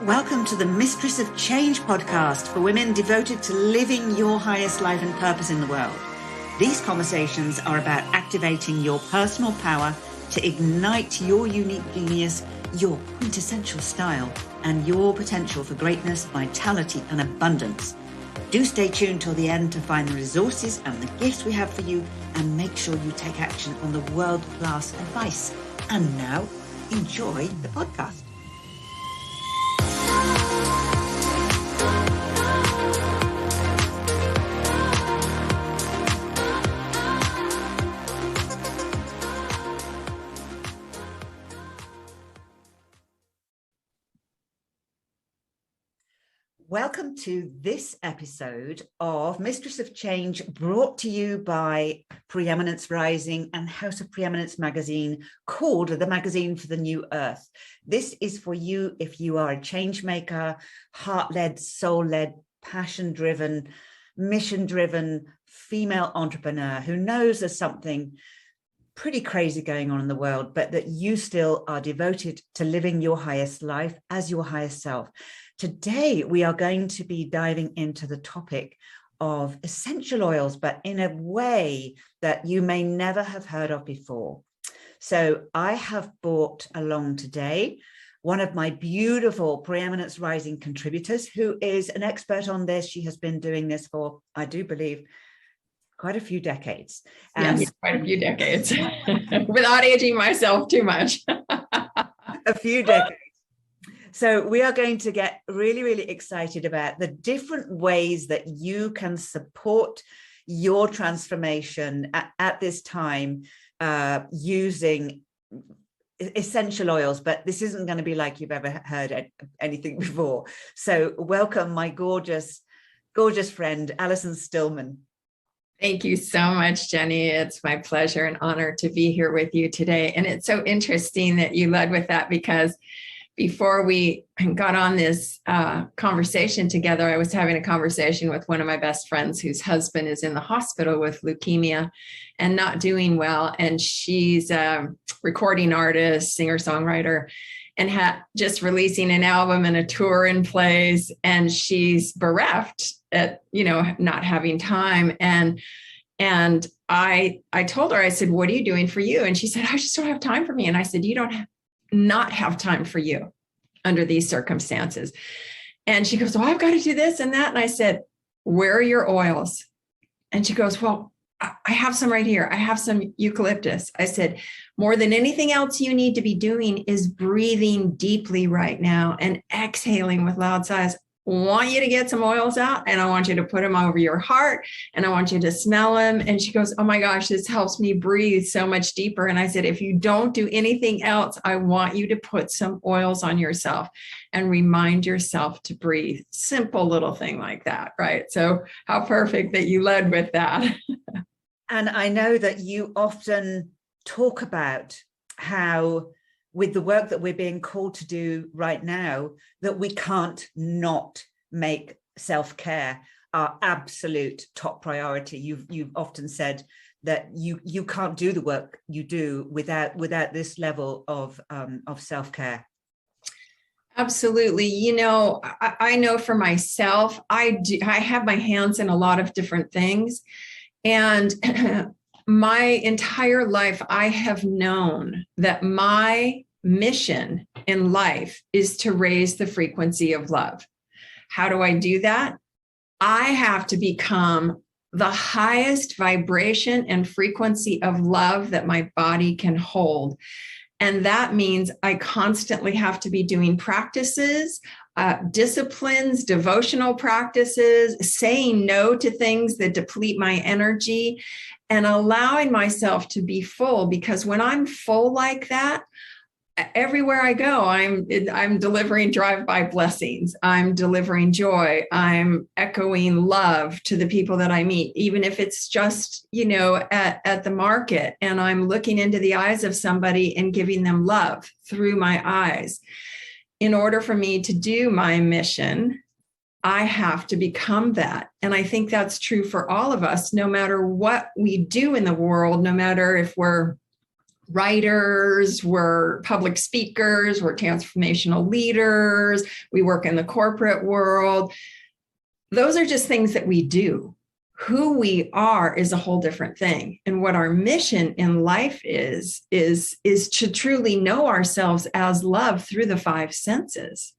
Welcome to the Mistress of Change podcast for women devoted to living your highest life and purpose in the world. These conversations are about activating your personal power to ignite your unique genius, your quintessential style, and your potential for greatness, vitality, and abundance. Do stay tuned till the end to find the resources and the gifts we have for you, and make sure you take action on the world-class advice. And now, enjoy the podcast. Welcome to this episode of Mistress of Change, brought to you by Preeminence Rising and House of Preeminence magazine, called the Magazine for the New Earth. This is for you if you are a change maker, heart-led, soul-led, passion-driven, mission-driven female entrepreneur who knows there's something pretty crazy going on in the world, but that you still are devoted to living your highest life as your highest self. Today, we are going to be diving into the topic of essential oils, but in a way that you may never have heard of before. So I have brought along today one of my beautiful Preeminence Rising contributors, who is an expert on this. She has been doing this for, I do believe, quite a few decades. Yes, quite a few decades, without aging myself too much. A few decades. So we are going to get really, really excited about the different ways that you can support your transformation at this time using essential oils. But this isn't going to be like you've ever heard anything before. So welcome my gorgeous, gorgeous friend, Allison Stillman. Thank you so much, Jenny. It's my pleasure and honor to be here with you today. And it's so interesting that you led with that, because before we got on this conversation together, I was having a conversation with one of my best friends whose husband is in the hospital with leukemia and not doing well. And she's a recording artist, singer-songwriter, and just releasing an album and a tour in place. And she's bereft at, not having time. And I told her, I said, what are you doing for you? And she said, I just don't have time for me. And I said, you don't not have time for you under these circumstances. And she goes, I've got to do this and that. And I said, where are your oils? And she goes, well, I have some right here. I have some eucalyptus. I said, more than anything else you need to be doing is breathing deeply right now and exhaling with loud sighs. I want you to get some oils out, and I want you to put them over your heart, and I want you to smell them. And she goes, oh my gosh, this helps me breathe so much deeper. And I said, if you don't do anything else, I want you to put some oils on yourself and remind yourself to breathe. Simple little thing like that, right? So how perfect that you led with that. And I know that you often talk about how, with the work that we're being called to do right now, that we can't not make self-care our absolute top priority. You've often said that you can't do the work you do without this level of self-care. Absolutely. I know for myself, I have my hands in a lot of different things. And my entire life, I have known that my mission in life is to raise the frequency of love. How do I do that? I have to become the highest vibration and frequency of love that my body can hold. And that means I constantly have to be doing practices, disciplines, devotional practices, saying no to things that deplete my energy, and allowing myself to be full. Because when I'm full like that, everywhere I go, I'm delivering drive-by blessings. I'm delivering joy. I'm echoing love to the people that I meet, even if it's just, at the market, and I'm looking into the eyes of somebody and giving them love through my eyes. In order for me to do my mission, I have to become that. And I think that's true for all of us, no matter what we do in the world, no matter if we're writers, we're public speakers, we're transformational leaders, we work in the corporate world. Those are just things that we do. Who we are is a whole different thing. And what our mission in life is to truly know ourselves as love through the five senses.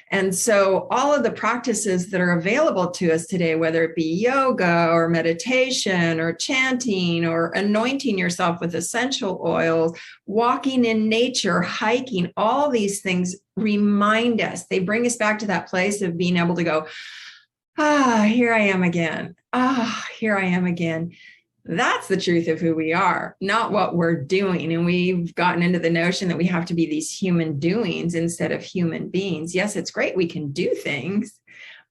And so all of the practices that are available to us today, whether it be yoga or meditation or chanting or anointing yourself with essential oils, walking in nature, hiking, all these things remind us, they bring us back to that place of being able to go, here I am again. Here I am again. That's the truth of who we are, not what we're doing. And we've gotten into the notion that we have to be these human doings instead of human beings. Yes, it's great. We can do things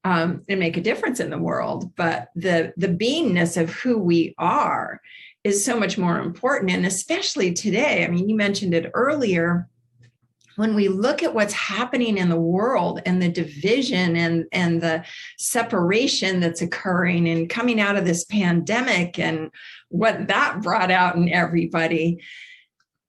and make a difference in the world. But the beingness of who we are is so much more important. And especially today, I mean, you mentioned it earlier, when we look at what's happening in the world and the division and the separation that's occurring and coming out of this pandemic and what that brought out in everybody,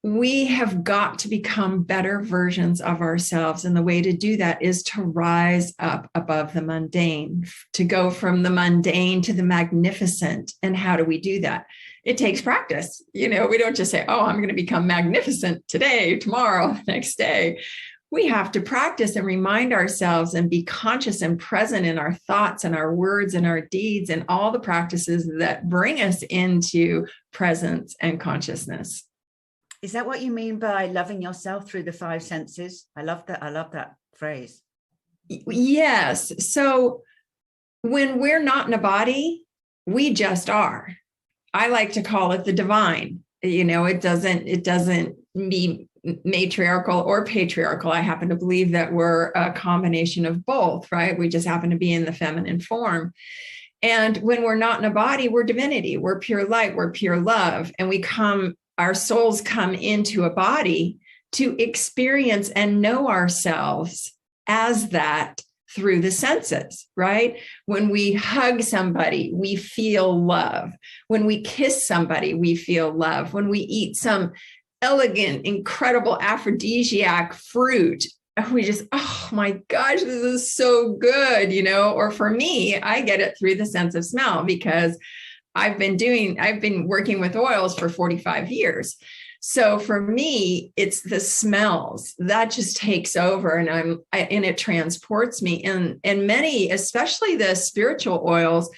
we have got to become better versions of ourselves. And the way to do that is to rise up above the mundane, to go from the mundane to the magnificent. And how do we do that? It takes practice. We don't just say, I'm going to become magnificent today, tomorrow, the next day. We have to practice and remind ourselves and be conscious and present in our thoughts and our words and our deeds and all the practices that bring us into presence and consciousness. Is that what you mean by loving yourself through the five senses? I love that. I love that phrase. Yes. So when we're not in a body, we just are. I like to call it the divine. It doesn't mean matriarchal or patriarchal. I happen to believe that we're a combination of both, right? We just happen to be in the feminine form. And when we're not in a body, we're divinity, we're pure light, we're pure love. And our souls come into a body to experience and know ourselves as that through the senses, right? When we hug somebody, we feel love. When we kiss somebody, we feel love. When we eat some elegant, incredible aphrodisiac fruit, we just, oh my gosh, this is so good, or for me, I get it through the sense of smell because I've been working with oils for 45 years. So for me, it's the smells that just takes over and it transports me. And many, especially the spiritual oils,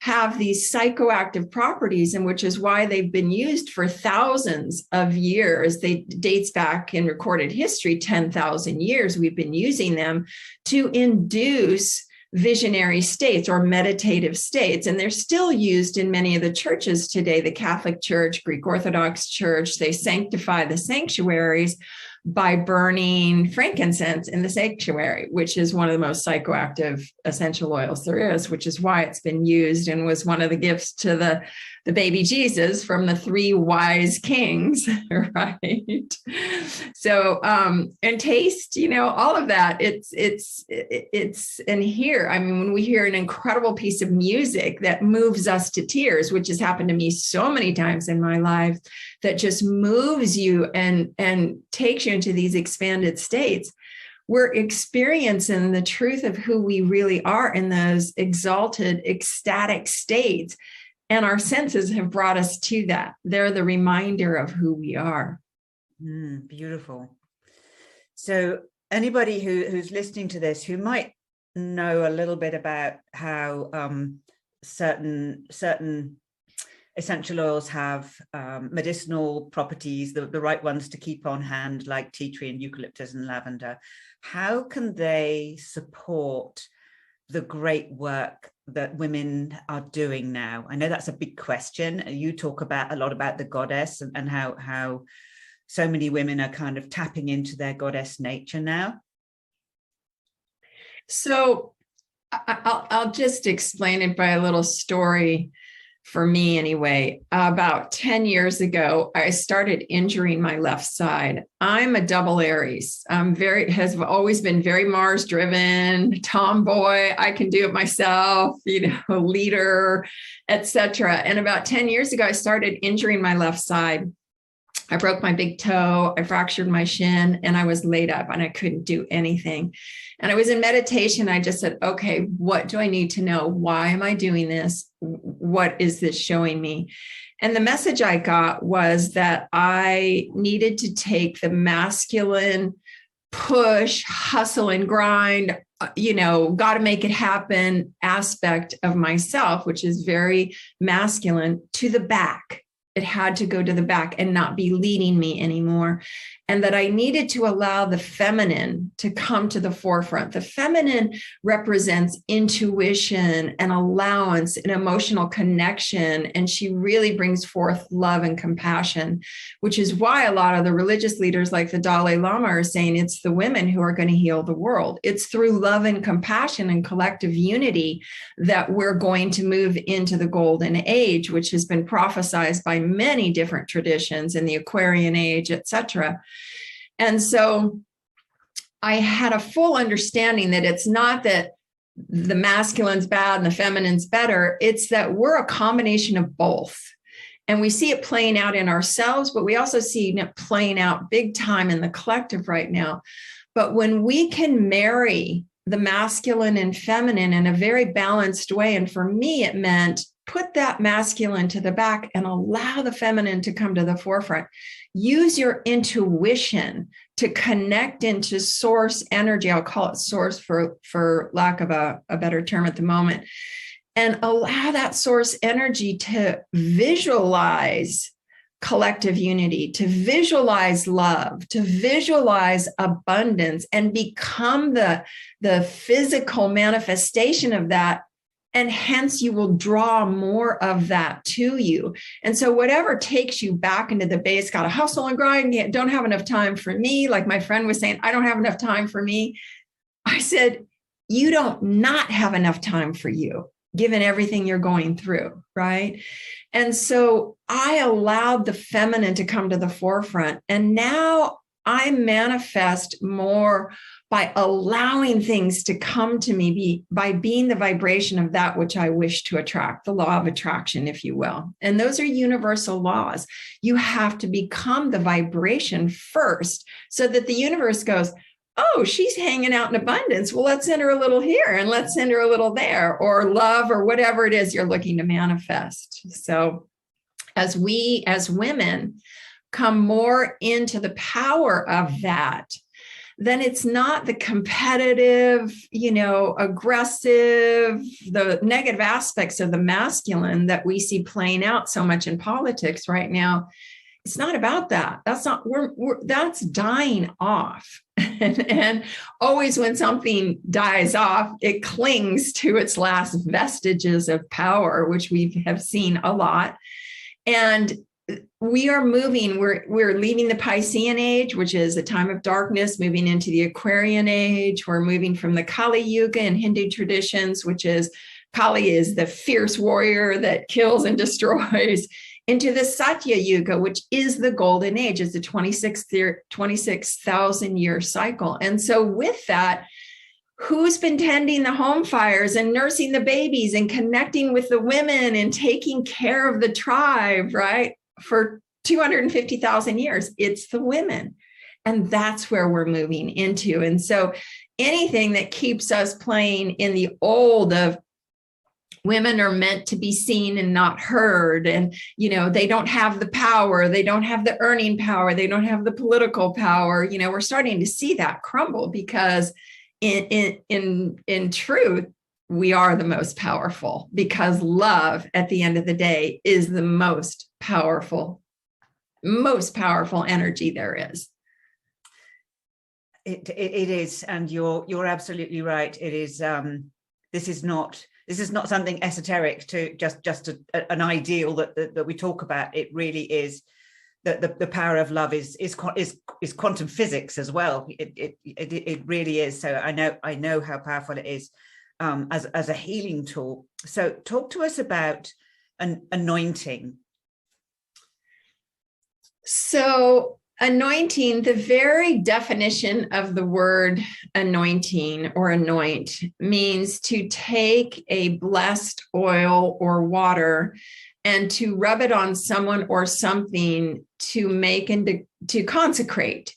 have these psychoactive properties, and which is why they've been used for thousands of years. They dates back in recorded history, 10,000 years. We've been using them to induce visionary states or meditative states. And they're still used in many of the churches today, the Catholic Church, Greek Orthodox Church. They sanctify the sanctuaries by burning frankincense in the sanctuary, which is one of the most psychoactive essential oils there is, which is why it's been used and was one of the gifts to the baby Jesus from the three wise kings, right? So, and taste, all of that, it's in here. I mean, when we hear an incredible piece of music that moves us to tears, which has happened to me so many times in my life, that just moves you and takes you into these expanded states, we're experiencing the truth of who we really are in those exalted, ecstatic states. And our senses have brought us to that. They're the reminder of who we are. Beautiful. So anybody who's listening to this, who might know a little bit about how certain essential oils have medicinal properties, the right ones to keep on hand, like tea tree and eucalyptus and lavender, how can they support the great work that women are doing now? I know that's a big question. You talk a lot about the goddess and how so many women are kind of tapping into their goddess nature now. So I'll just explain it by a little story. For me anyway, about 10 years ago, I started injuring my left side. I'm a double Aries. Has always been very Mars driven, tomboy. I can do it myself, leader, etc. And about 10 years ago, I started injuring my left side. I broke my big toe, I fractured my shin, and I was laid up and I couldn't do anything. And I was in meditation. I just said, okay, what do I need to know? Why am I doing this? What is this showing me? And the message I got was that I needed to take the masculine push, hustle and grind, got to make it happen aspect of myself, which is very masculine, to the back. It had to go to the back and not be leading me anymore. And that I needed to allow the feminine to come to the forefront. The feminine represents intuition and allowance and emotional connection. And she really brings forth love and compassion, which is why a lot of the religious leaders like the Dalai Lama are saying it's the women who are going to heal the world. It's through love and compassion and collective unity that we're going to move into the golden age, which has been prophesized by many different traditions in the Aquarian age, etc. And so I had a full understanding that it's not that the masculine's bad and the feminine's better. It's that we're a combination of both. And we see it playing out in ourselves, but we also see it playing out big time in the collective right now. But when we can marry the masculine and feminine in a very balanced way, and for me, it meant put that masculine to the back and allow the feminine to come to the forefront. Use your intuition to connect into source energy. I'll call it source for lack of a better term at the moment. And allow that source energy to visualize collective unity, to visualize love, to visualize abundance, and become the physical manifestation of that. And hence you will draw more of that to you. And so whatever takes you back into the base, got to hustle and grind, don't have enough time for me. Like my friend was saying, I don't have enough time for me. I said, you don't not have enough time for you, given everything you're going through, right? And so I allowed the feminine to come to the forefront. And now I manifest more by allowing things to come to me, by being the vibration of that which I wish to attract, the law of attraction, if you will. And those are universal laws. You have to become the vibration first so that the universe goes, oh, she's hanging out in abundance. Well, let's send her a little here and let's send her a little there, or love, or whatever it is you're looking to manifest. So as we, as women, come more into the power of that, then it's not the competitive, aggressive, the negative aspects of the masculine that we see playing out so much in politics right now. It's not about that. That's dying off. And always when something dies off, it clings to its last vestiges of power, which we have seen a lot. And we are moving, we're leaving the Piscean age, which is a time of darkness, moving into the Aquarian age. We're moving from the Kali Yuga in Hindu traditions, which is Kali is the fierce warrior that kills and destroys, into the Satya Yuga, which is the golden age. It's a 26,000 year cycle. And so with that, who's been tending the home fires and nursing the babies and connecting with the women and taking care of the tribe, right? For 250,000 years, it's the women. And that's where we're moving into. And so anything that keeps us playing in the old of women are meant to be seen and not heard. And, they don't have the power. They don't have the earning power. They don't have the political power. We're starting to see that crumble because in truth, we are the most powerful, because love at the end of the day is the most powerful energy there is. It is. And you're absolutely right. It is. This is not something esoteric to just an ideal that we talk about. It really is that the power of love is quantum physics as well. It really is. So I know how powerful it is as a healing tool. So talk to us about an anointing. So anointing, the very definition of the word anointing or anoint means to take a blessed oil or water and to rub it on someone or something to make and to consecrate.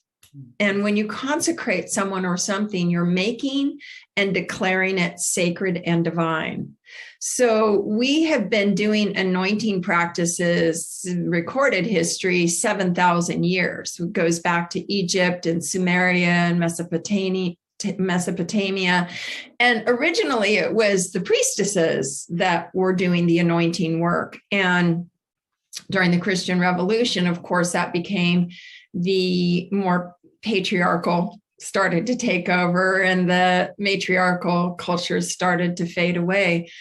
And when you consecrate someone or something, you're making and declaring it sacred and divine. So we have been doing anointing practices, recorded history, 7,000 years. It goes back to Egypt and Sumeria and Mesopotamia. And originally it was the priestesses that were doing the anointing work. And during the Christian Revolution, of course, that became the more patriarchal started to take over, and the matriarchal cultures started to fade away.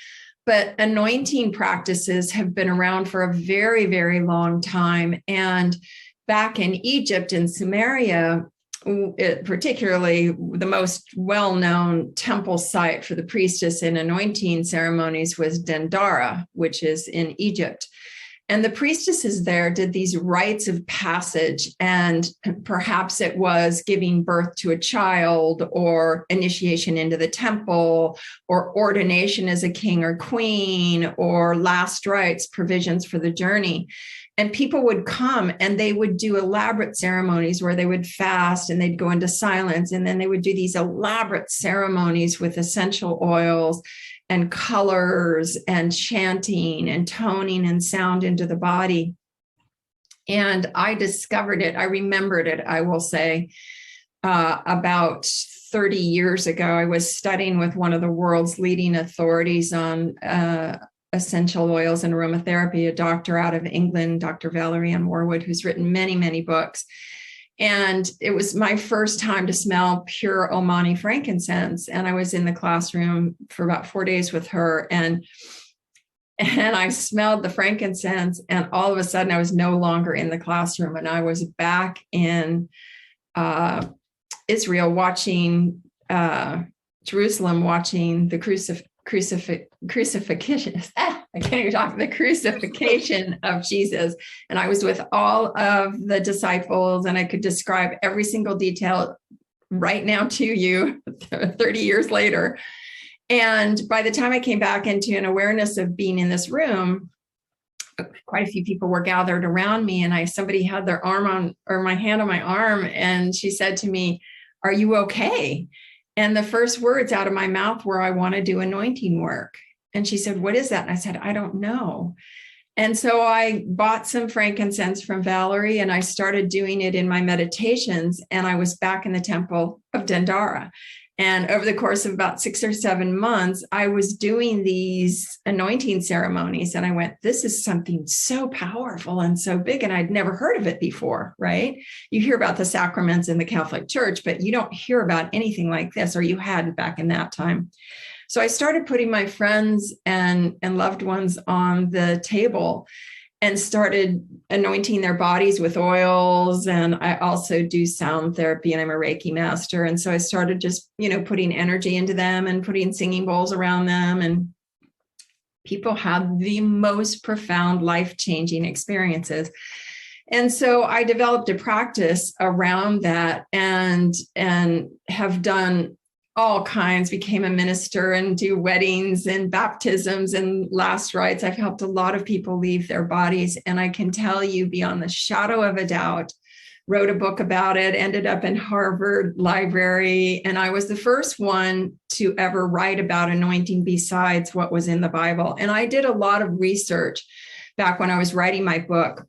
But anointing practices have been around for a very, very long time. And back in Egypt and Sumeria, particularly the most well-known temple site for the priestess in anointing ceremonies was Dendara, which is in Egypt. And the priestesses there did these rites of passage, and perhaps it was giving birth to a child, or initiation into the temple, or ordination as a king or queen, or last rites, provisions for the journey. And people would come and they would do elaborate ceremonies where they would fast and they'd go into silence. And then they would do these elaborate ceremonies with essential oils and colors and chanting and toning and sound into the body. And I discovered it, I remembered it, I will say, about 30 years ago. I was studying with one of the world's leading authorities on essential oils and aromatherapy, a doctor out of England, Dr. Valerie Ann Warwood, who's written many, many books. And it was my first time to smell pure Omani frankincense. And I was in the classroom for about 4 days with her. And I smelled the frankincense. And all of a sudden, I was no longer in the classroom. And I was back in Israel watching, Jerusalem, watching the crucifixion. I can't even talk. The crucifixion of Jesus. And I was with all of the disciples, and I could describe every single detail right now to you 30 years later. And by the time I came back into an awareness of being in this room, quite a few people were gathered around me, and somebody had their arm on, or my hand on my arm, and she said to me, "Are you okay?" And the first words out of my mouth were, "I want to do anointing work." And she said, "What is that?" And I said, "I don't know." And so I bought some frankincense from Valerie, and I started doing it in my meditations. And I was back in the temple of Dendara. And over the course of about 6 or 7 months, I was doing these anointing ceremonies. And I went, this is something so powerful and so big. And I'd never heard of it before, right? You hear about the sacraments in the Catholic Church, but you don't hear about anything like this, or you hadn't back in that time. So I started putting my friends and loved ones on the table and started anointing their bodies with oils. And I also do sound therapy, and I'm a Reiki master. And so I started just, putting energy into them and putting singing bowls around them. And people had the most profound, life-changing experiences. And so I developed a practice around that, and have done all kinds, became a minister and do weddings and baptisms and last rites. I've helped a lot of people leave their bodies. And I can tell you beyond the shadow of a doubt, wrote a book about it, ended up in Harvard Library. And I was the first one to ever write about anointing besides what was in the Bible. And I did a lot of research back when I was writing my book,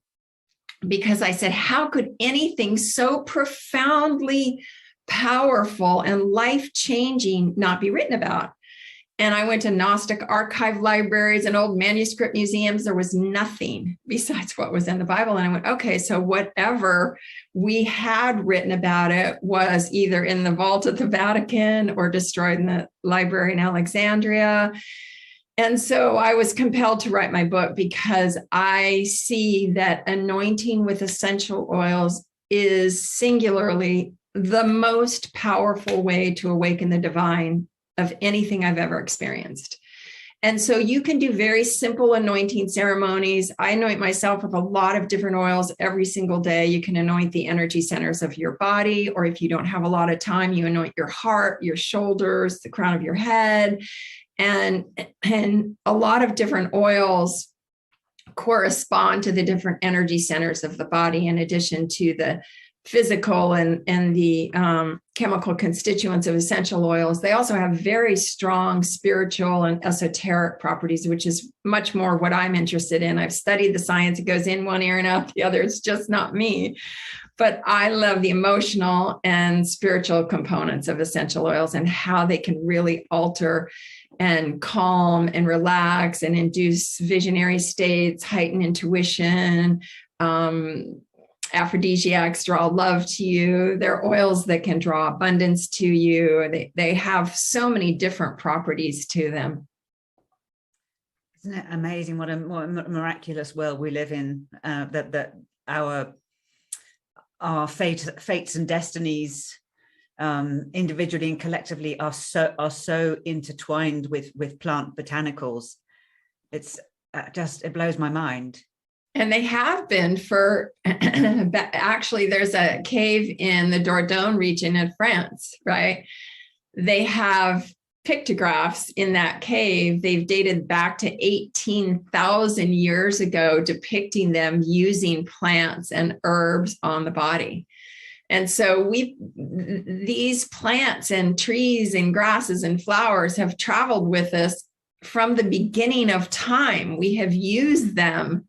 because I said, how could anything so profoundly powerful and life-changing not be written about? And I went to Gnostic archive libraries and old manuscript museums. There was nothing besides what was in the Bible. And I went, okay, so whatever we had written about it was either in the vault at the Vatican or destroyed in the library in Alexandria. And so I was compelled to write my book, because I see that anointing with essential oils is singularly the most powerful way to awaken the divine of anything I've ever experienced. And so you can do very simple anointing ceremonies. I anoint myself with a lot of different oils every single day. You can anoint the energy centers of your body, or if you don't have a lot of time, you anoint your heart, your shoulders, the crown of your head, and a lot of different oils correspond to the different energy centers of the body, in addition to the physical and the chemical constituents of essential oils. They also have very strong spiritual and esoteric properties, which is much more what I'm interested in. I've studied the science. It goes in one ear and out the other. It's just not me. But I love the emotional and spiritual components of essential oils and how they can really alter and calm and relax and induce visionary states, heighten intuition, aphrodisiacs, draw love to you. They're oils that can draw abundance to you. They have so many different properties to them. Isn't it amazing what a miraculous world we live in, that our fates and destinies, individually and collectively, are so intertwined with plant botanicals. It's it blows my mind. And they have been for, actually, there's a cave in the Dordogne region in France, right? They have pictographs in that cave. They've dated back to 18,000 years ago, depicting them using plants and herbs on the body. And so these plants and trees and grasses and flowers have traveled with us from the beginning of time. We have used them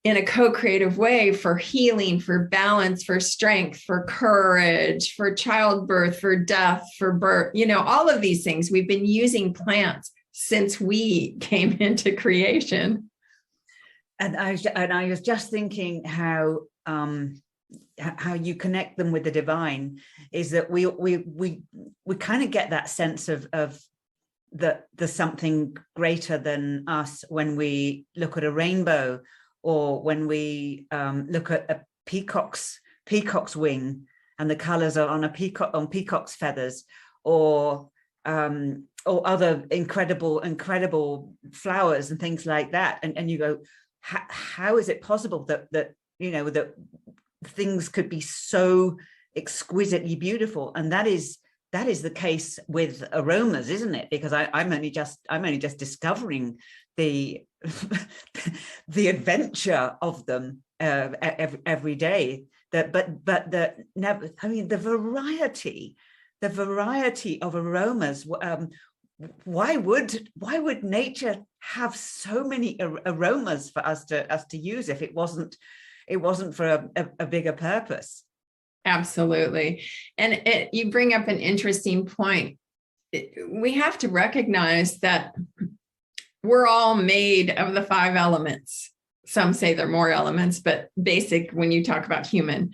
in a co-creative way for healing, for balance, for strength, for courage, for childbirth, for death, for birth, all of these things. We've been using plants since we came into creation. And I was just thinking how you connect them with the divine is that we kind of get that sense of the something greater than us when we look at a rainbow, or when we look at a peacock's wing and the colors are on peacock's feathers, or other incredible flowers and things like that, and you go, how is it possible that things could be so exquisitely beautiful? And that is the case with aromas, isn't it? Because I'm only just discovering the the adventure of them every day. The variety of aromas. Why would nature have so many aromas for us to use if it wasn't for a bigger purpose? Absolutely. And you bring up an interesting point. We have to recognize that we're all made of the 5 elements. Some say there are more elements, but basic, when you talk about human,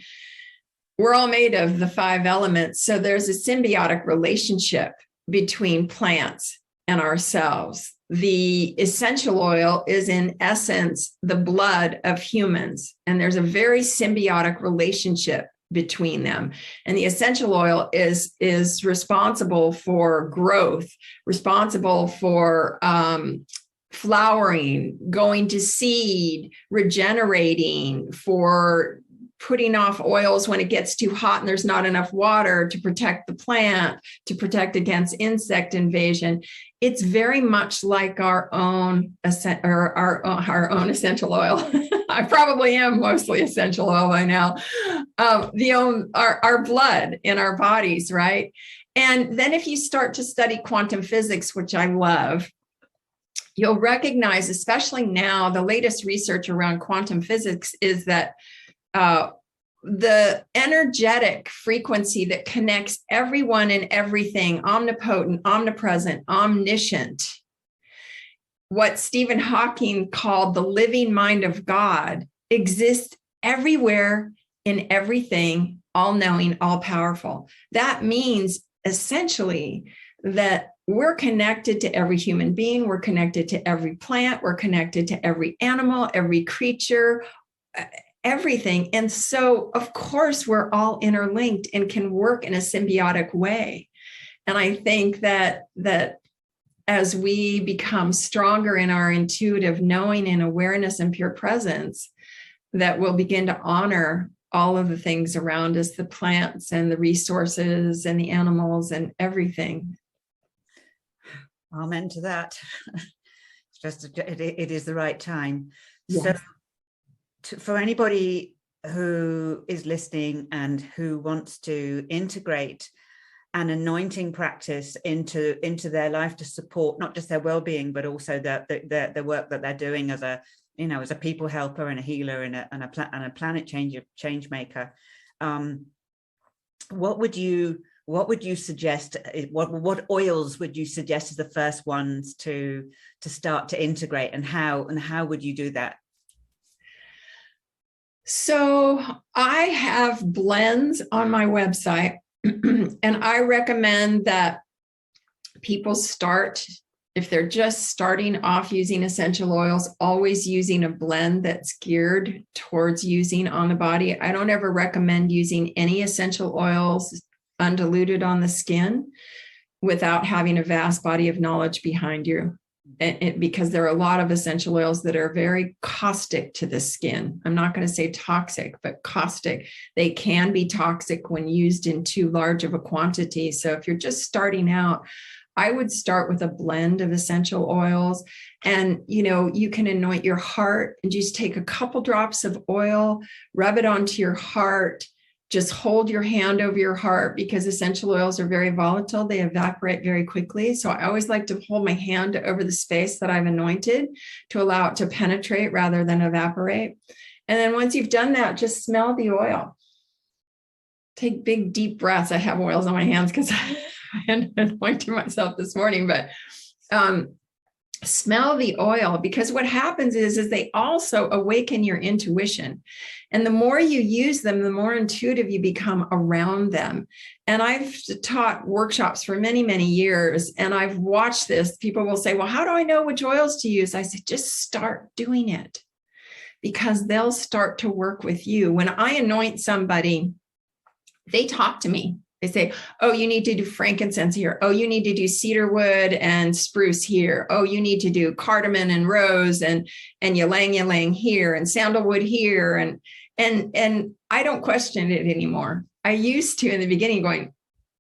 we're all made of the 5 elements. So there's a symbiotic relationship between plants and ourselves. The essential oil is, in essence, the blood of humans, and there's a very symbiotic relationship between them. And the essential oil is responsible for growth, responsible for flowering, going to seed, regenerating, for putting off oils when it gets too hot and there's not enough water, to protect the plant, to protect against insect invasion. It's very much like our own essential oil. I probably am mostly essential oil by now. Our blood in our bodies, right? And then if you start to study quantum physics, which I love, you'll recognize, especially now, the latest research around quantum physics is that the energetic frequency that connects everyone and everything, omnipotent, omnipresent, omniscient, what Stephen Hawking called the living mind of God, exists everywhere in everything, all-knowing, all-powerful. That means essentially that we're connected to every human being, we're connected to every plant, we're connected to every animal, every creature, everything. And so, of course, we're all interlinked and can work in a symbiotic way. And I think that as we become stronger in our intuitive knowing and awareness and pure presence, that we'll begin to honor all of the things around us, the plants and the resources and the animals and everything. Amen to that. It is the right time. So Yes. for anybody who is listening and who wants to integrate an anointing practice into their life to support not just their well-being, but also the work that they're doing as a, you know, as a people helper and a healer and a planet change maker, what would you suggest? What oils would you suggest as the first ones to start to integrate, and how would you do that? So I have blends on my website, and I recommend that people start, if they're just starting off using essential oils, always using a blend that's geared towards using on the body. I don't ever recommend using any essential oils undiluted on the skin without having a vast body of knowledge behind you. Because there are a lot of essential oils that are very caustic to the skin. I'm not going to say toxic, but caustic. They can be toxic when used in too large of a quantity. So if you're just starting out, I would start with a blend of essential oils, and, you know, you can anoint your heart and just take a couple drops of oil, rub it onto your heart. Just hold your hand over your heart, because essential oils are very volatile. They evaporate very quickly. So I always like to hold my hand over the space that I've anointed to allow it to penetrate rather than evaporate. And then once you've done that, just smell the oil. Take big, deep breaths. I have oils on my hands because I hadn't anointed myself this morning, but smell the oil, because what happens is they also awaken your intuition. And the more you use them, the more intuitive you become around them. And I've taught workshops for many, many years, and I've watched this. People will say, well, how do I know which oils to use? I say, just start doing it, because they'll start to work with you. When I anoint somebody, they talk to me. They say, oh, you need to do frankincense here. Oh, you need to do cedarwood and spruce here. Oh, you need to do cardamom and rose and ylang here and sandalwood here. And I don't question it anymore. I used to in the beginning going,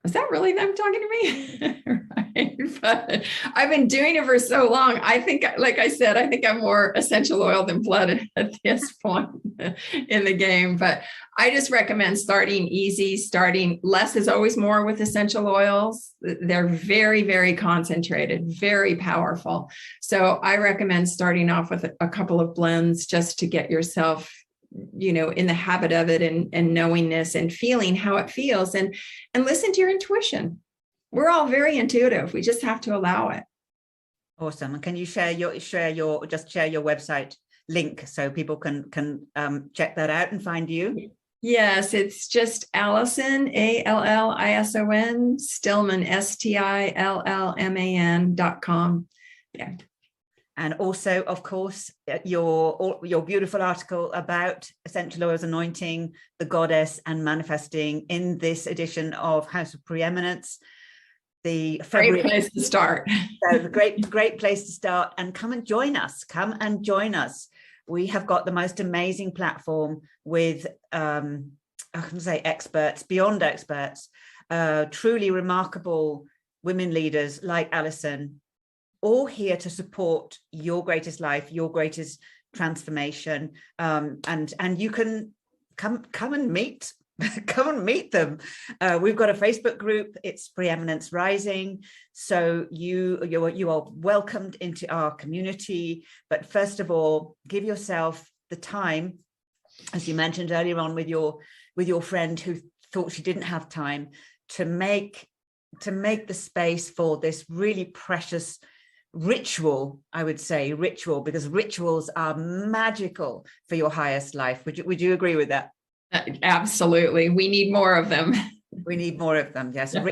is that really them talking to me? Right. But I've been doing it for so long. I think, like I said, I think I'm more essential oil than blood at this point in the game. But I just recommend starting easy, starting less is always more with essential oils. They're very, very concentrated, very powerful. So I recommend starting off with a couple of blends just to get yourself, you know, in the habit of it, and knowingness and feeling how it feels, and listen to your intuition. We're all very intuitive. We just have to allow it. Awesome. And can you share your website link so people can check that out and find you? Yes, it's just Allison, Allison, Stillman, STILLMAN.com. Yeah. And also, of course, your beautiful article about essential oils anointing the goddess and manifesting in this edition of House of Preeminence. The February great place to start. So great place to start. And come and join us. Come and join us. We have got the most amazing platform with, I can say, experts, beyond experts, truly remarkable women leaders like Allison, all here to support your greatest life, your greatest transformation, and you can come and meet them. We've got a Facebook group. It's Preeminence Rising, so you are welcomed into our community. But first of all, give yourself the time, as you mentioned earlier on with your friend who thought she didn't have time, to make the space for this really precious ritual. I would say ritual, because rituals are magical for your highest life. Would you agree with that? Absolutely. We need more of them. We need more of them. Yes. Yeah.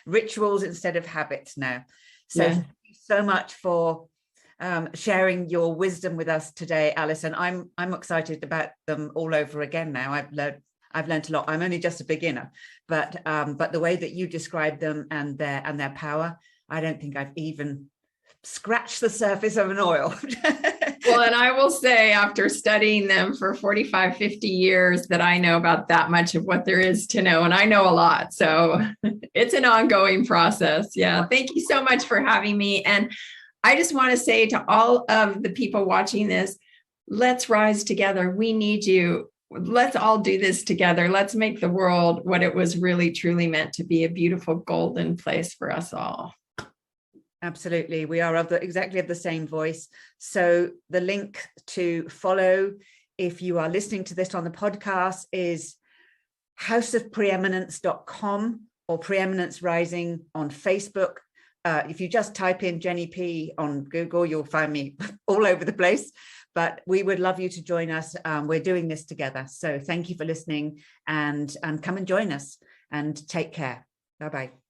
Rituals instead of habits now. So yeah. Thank you so much for sharing your wisdom with us today, Alison. I'm excited about them all over again now. I've learned a lot. I'm only just a beginner, but the way that you describe them and their power, I don't think I've even scratched the surface of an oil. Well, and I will say, after studying them for 45, 50 years, that I know about that much of what there is to know. And I know a lot. So it's an ongoing process. Yeah. Thank you so much for having me. And I just want to say to all of the people watching this, let's rise together. We need you. Let's all do this together. Let's make the world what it was really truly meant to be, a beautiful golden place for us all. Absolutely. We are exactly of the same voice. So the link to follow, if you are listening to this on the podcast, is houseofpreeminence.com or Preeminence Rising on Facebook. If you just type in Jenny P on Google, you'll find me all over the place. But we would love you to join us. We're doing this together. So thank you for listening, and come and join us, and take care. Bye-bye.